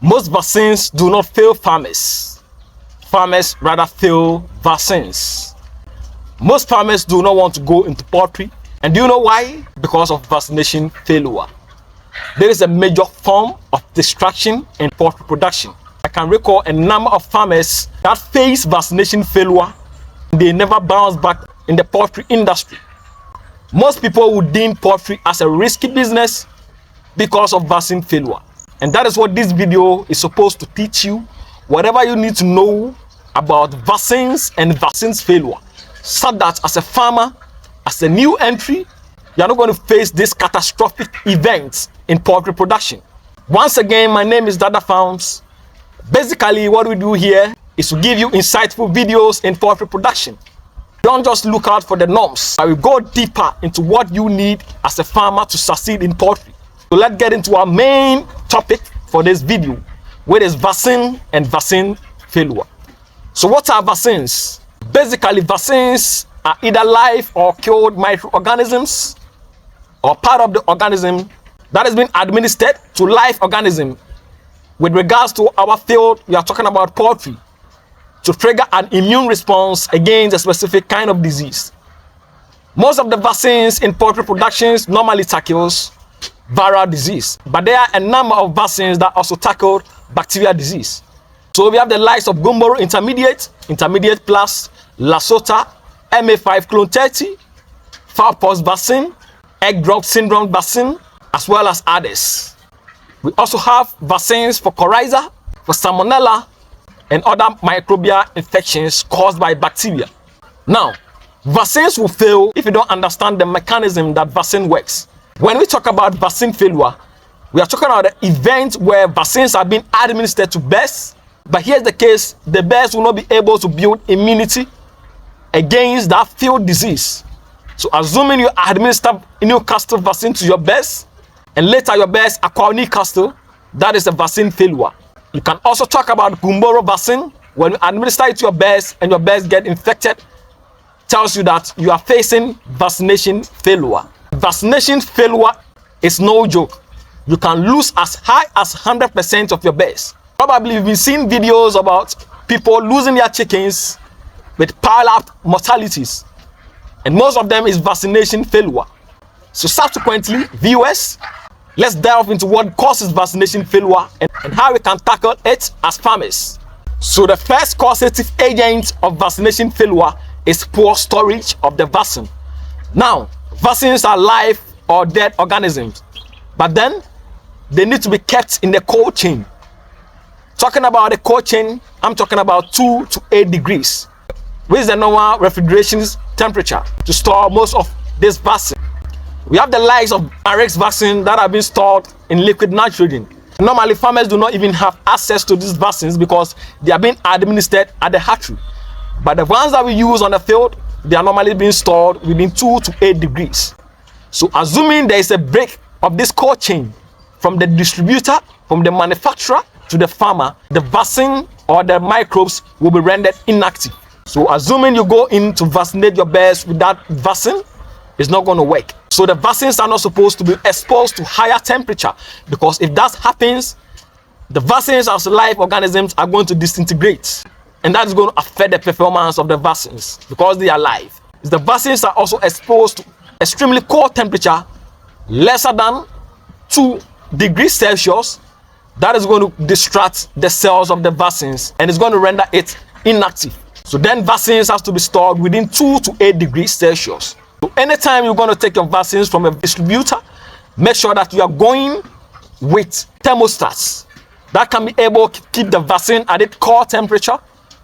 Most vaccines do not fail farmers. Farmers rather fail vaccines. Most farmers do not want to go into poultry. And do you know why? Because of vaccination failure. There is a major form of distraction in poultry production. I can recall a number of farmers that face vaccination failure. They never bounce back in the poultry industry. Most people would deem poultry as a risky business because of vaccine failure. And that is what this video is supposed to teach you. Whatever you need to know about vaccines and vaccines failure, so that as a farmer, as a new entry, you are not going to face this catastrophic event in poultry production. Once again, my name is Dada Farms. Basically, what we do here is to give you insightful videos in poultry production. Don't just look out for the norms. I will go deeper into what you need as a farmer to succeed in poultry. So let's get into our main topic for this video, which is vaccine and vaccine failure. So what are vaccines? Basically, vaccines are either live or killed microorganisms or part of the organism that has been administered to live organism. With regards to our field, we are talking about poultry, to trigger an immune response against a specific kind of disease. Most of the vaccines in poultry productions normally tackles viral disease, but there are a number of vaccines that also tackle bacterial disease. So we have the likes of Gumboro Intermediate, Intermediate Plus, Lasota, MA5 Clone 30, Fowlpox vaccine, Egg Drop Syndrome vaccine, as well as others. We also have vaccines for coryza, for salmonella, and other microbial infections caused by bacteria. Now, vaccines will fail if you don't understand the mechanism that vaccine works. When we talk about vaccine failure, we are talking about the event where vaccines are being administered to birds, but here's the case: the birds will not be able to build immunity against that field disease. So assuming you administer Newcastle vaccine to your birds, and later your birds acquire Newcastle, that is a vaccine failure. You can also talk about Gumboro vaccine. When you administer it to your birds and your birds get infected, tells you that you are facing vaccination failure. Vaccination failure is no joke. You can lose as high as 100% of your birds. Probably you've been seeing videos about people losing their chickens with pile-up mortalities, and most of them is vaccination failure. So subsequently, viewers, let's delve into what causes vaccination failure and how we can tackle it as farmers. So the first causative agent of vaccination failure is poor storage of the vaccine. Now, vaccines are live or dead organisms, but then they need to be kept in the cold chain. Talking about the cold chain, I'm talking about 2 to 8 degrees, which is the normal refrigeration temperature to store most of this vaccine. We have the likes of RX vaccine that have been stored in liquid nitrogen. Normally, farmers do not even have access to these vaccines because they are being administered at the hatchery. But the ones that we use on the field, they are normally being stored within 2 to 8 degrees. So assuming there is a break of this cold chain from the distributor, from the manufacturer to the farmer, the vaccine or the microbes will be rendered inactive. So assuming you go in to vaccinate your birds with that vaccine, it's not going to work. So the vaccines are not supposed to be exposed to higher temperature, because if that happens, the vaccines as live organisms are going to disintegrate, and that is going to affect the performance of the vaccines because they are live. If the vaccines are also exposed to extremely cold temperature, lesser than 2 degrees Celsius, that is going to distract the cells of the vaccines and it's going to render it inactive. So then vaccines has to be stored within 2 to 8 degrees Celsius. So anytime you're going to take your vaccines from a distributor, make sure that you are going with thermostats that can be able to keep the vaccine at its core temperature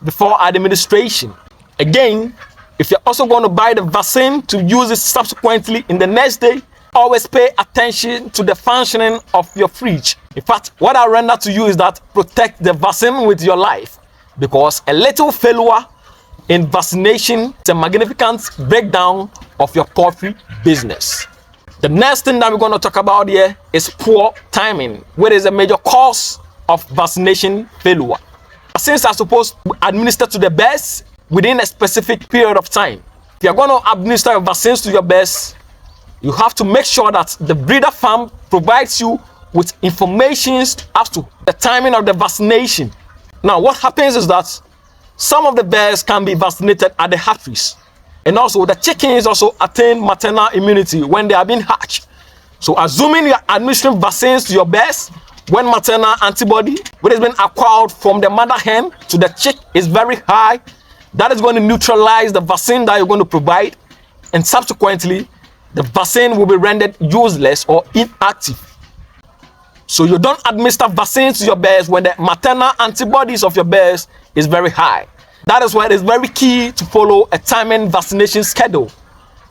before administration. Again, if you're also going to buy the vaccine to use it subsequently in the next day, always pay attention to the functioning of your fridge. In fact, what I render to you is that protect the vaccine with your life, because a little failure in vaccination is a magnificent breakdown of your poultry business. The next thing that we're going to talk about here is poor timing, which is a major cause of vaccination failure. Vaccines are supposed to be administered to the birds within a specific period of time. If you're going to administer vaccines to your birds, you have to make sure that the breeder farm provides you with information as to the timing of the vaccination. Now, what happens is that some of the bears can be vaccinated at the hatcheries, and also the chickens also attain maternal immunity when they are being hatched. So assuming you are administering vaccines to your bears when maternal antibody, which has been acquired from the mother hen to the chick, is very high, that is going to neutralize the vaccine that you're going to provide, and subsequently the vaccine will be rendered useless or inactive. So you don't administer vaccines to your bears when the maternal antibodies of your bears is very high. That is why it is very key to follow a timing vaccination schedule.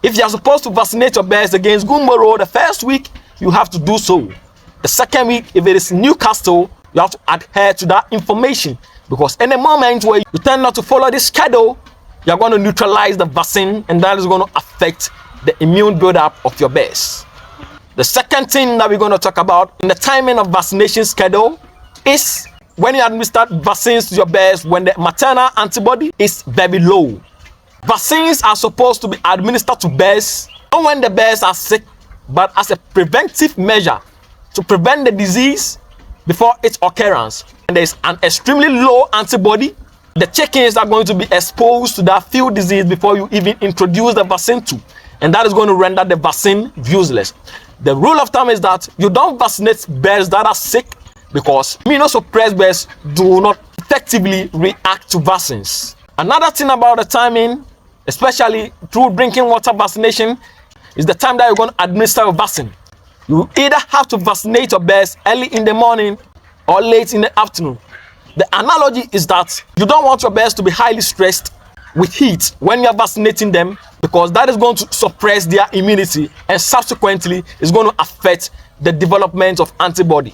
If you are supposed to vaccinate your bears against Gumboro the first week, you have to do so. The second week, if it is Newcastle, you have to adhere to that information, because in a moment where you tend not to follow this schedule, you are going to neutralize the vaccine, and that is going to affect the immune buildup of your bears. The second thing that we're going to talk about in the timing of vaccination schedule is when you administer vaccines to your bears when the maternal antibody is very low. Vaccines are supposed to be administered to bears not when the bears are sick, but as a preventive measure to prevent the disease before its occurrence. And there is an extremely low antibody, the chickens are going to be exposed to that field disease before you even introduce the vaccine to, and that is going to render the vaccine useless. The rule of thumb is that you don't vaccinate bears that are sick, because immunosuppressed bears do not effectively react to vaccines. Another thing about the timing, especially through drinking water vaccination, is the time that you're going to administer a vaccine. You either have to vaccinate your bears early in the morning or late in the afternoon. The analogy is that you don't want your bears to be highly stressed with heat when you're vaccinating them, because that is going to suppress their immunity and subsequently is going to affect the development of antibody.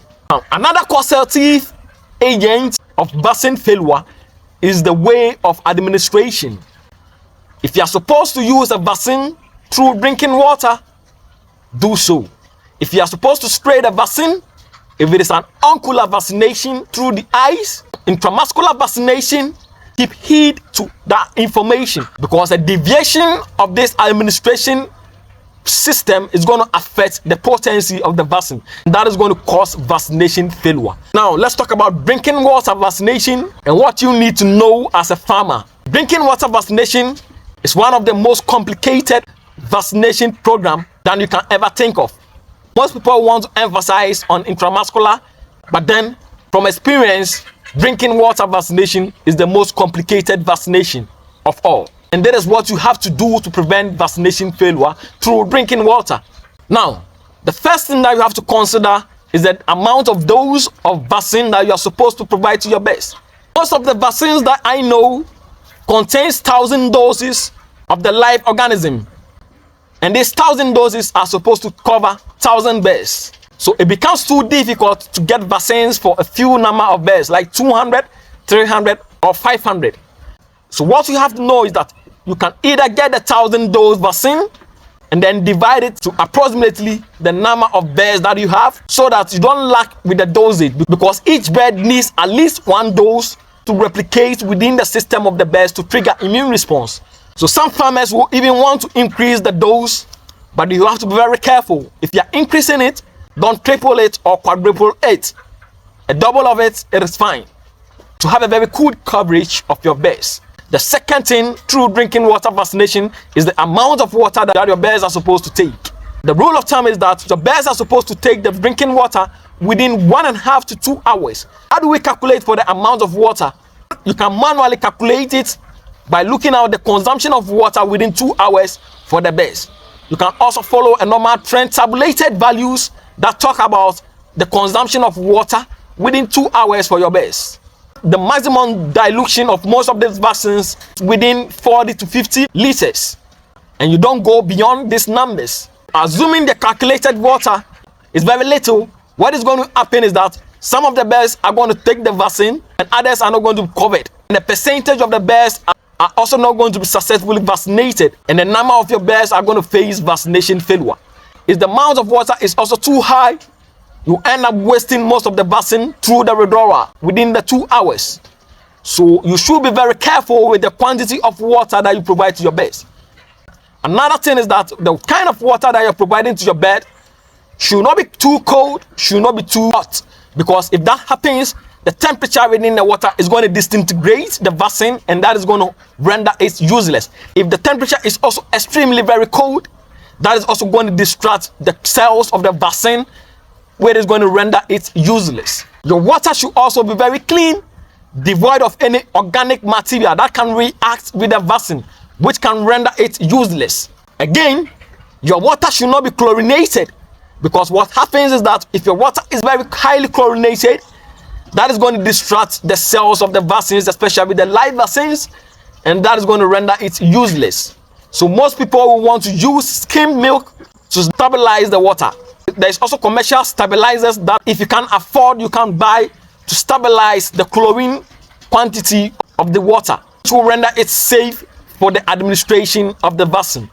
Another causative agent of vaccine failure is the way of administration. If you are supposed to use a vaccine through drinking water, do so. If you are supposed to spray the vaccine, if it is an ocular vaccination through the eyes, intramuscular vaccination, keep heed to that information, because a deviation of this administration system is going to affect the potency of the vaccine. That is going to cause vaccination failure. Now, let's talk about drinking water vaccination and what you need to know as a farmer. Drinking water vaccination is one of the most complicated vaccination programs that you can ever think of. Most people want to emphasize on intramuscular, but then from experience, drinking water vaccination is the most complicated vaccination of all. And that is what you have to do to prevent vaccination failure through drinking water. Now, the first thing that you have to consider is the amount of dose of vaccine that you are supposed to provide to your bears. Most of the vaccines that I know contains 1,000 doses of the live organism. And these 1,000 doses are supposed to cover 1,000 bears. So it becomes too difficult to get vaccines for a few number of bears, like 200, 300, or 500. So what you have to know is that you can either get the 1,000 dose vaccine and then divide it to approximately the number of bears that you have, so that you don't lack with the dosage, because each bird needs at least one dose to replicate within the system of the bears to trigger immune response. So some farmers will even want to increase the dose, but you have to be very careful. If you're increasing it, don't triple it or quadruple it. A double of it, it is fine to have a very good coverage of your bears. The second thing through drinking water vaccination is the amount of water that your bears are supposed to take. The rule of thumb is that your bears are supposed to take the drinking water within 1.5 to 2 hours. How do we calculate for the amount of water? You can manually calculate it by looking at the consumption of water within 2 hours for the bears. You can also follow a normal trend tabulated values that talk about the consumption of water within 2 hours for your bears. The maximum dilution of most of these vaccines within 40 to 50 liters, and you don't go beyond these numbers. Assuming the calculated water is very little, what is going to happen is that some of the bears are going to take the vaccine and others are not going to be covered, and the percentage of the bears are also not going to be successfully vaccinated, and the number of your bears are going to face vaccination failure. If the amount of water is also too high, you end up wasting most of the vaccine through the withdrawal within the 2 hours. So you should be very careful with the quantity of water that you provide to your bears. Another thing is that the kind of water that you're providing to your bird should not be too cold, should not be too hot, because if that happens, the temperature within the water is going to disintegrate the vaccine, and that is going to render it useless. If the temperature is also extremely very cold, that is also going to distract the cells of the vaccine, where it is going to render it useless. Your water should also be very clean, devoid of any organic material that can react with the vaccine, which can render it useless. Again, your water should not be chlorinated, because what happens is that if your water is very highly chlorinated, that is going to distract the cells of the vaccines, especially with the live vaccines, and that is going to render it useless. So most people will want to use skimmed milk to stabilize the water. There is also commercial stabilizers that if you can afford, you can buy to stabilize the chlorine quantity of the water, which will render it safe for the administration of the vaccine.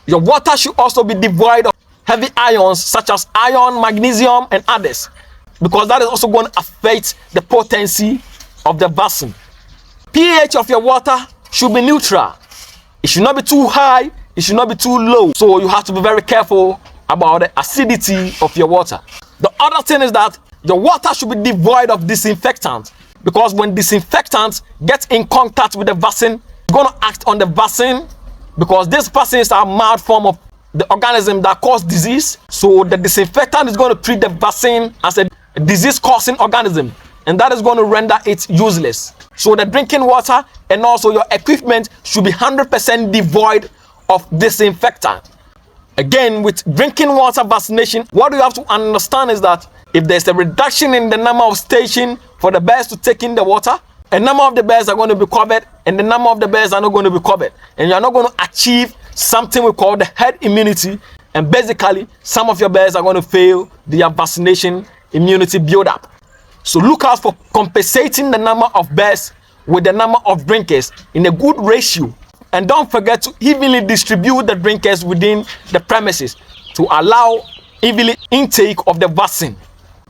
Your water should also be devoid of heavy ions such as iron, magnesium, and others, because that is also going to affect the potency of the vaccine. pH of your water should be neutral. It should not be too high, it should not be too low. So you have to be very careful about the acidity of your water. The other thing is that your water should be devoid of disinfectant, because when disinfectant gets in contact with the vaccine, it's going to act on the vaccine, because these vaccines are a mild form of the organism that cause disease. So the disinfectant is going to treat the vaccine as a disease-causing organism, and that is going to render it useless. So the drinking water and also your equipment should be 100% devoid of disinfectant. Again, with drinking water vaccination, what you have to understand is that if there's a reduction in the number of stations for the birds to take in the water, a number of the birds are going to be covered and the number of the birds are not going to be covered, and you're not going to achieve something we call the herd immunity, and basically some of your birds are going to fail their vaccination immunity build-up. So look out for compensating the number of birds with the number of drinkers in a good ratio, and don't forget to evenly distribute the drinkers within the premises to allow evenly intake of the vaccine.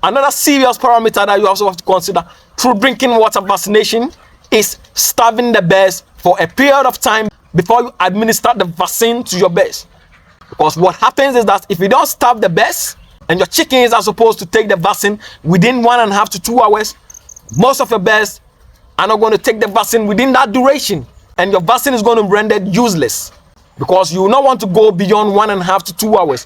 Another serious parameter that you also have to consider through drinking water vaccination is starving the birds for a period of time before you administer the vaccine to your birds. Because what happens is that if you don't starve the birds and your chickens are supposed to take the vaccine within 1.5 to 2 hours, most of your birds are not going to take the vaccine within that duration, and your vaccine is going to be rendered useless, because you will not want to go beyond 1.5 to 2 hours,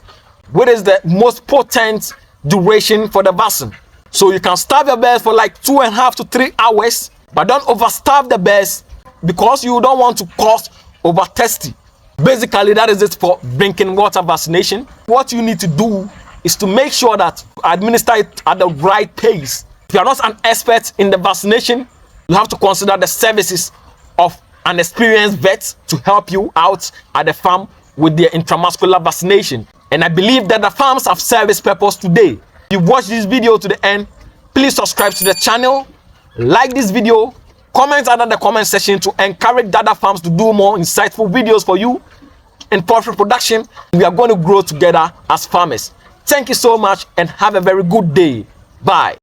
which is the most potent duration for the vaccine. So you can starve your birds for like 2.5 to 3 hours, but don't overstarve the birds, because you don't want to cause over thirsty. Basically, that is it for drinking water vaccination. What you need to do is to make sure that you administer it at the right pace. If you are not an expert in the vaccination, you have to consider the services of an experienced vet to help you out at the farm with their intramuscular vaccination. And I believe that the farms have served its purpose today. If you watched this video to the end, please subscribe to the channel, like this video, comment under the comment section to encourage the other farms to do more insightful videos for you in poultry production. We are going to grow together as farmers. Thank you so much and have a very good day. Bye.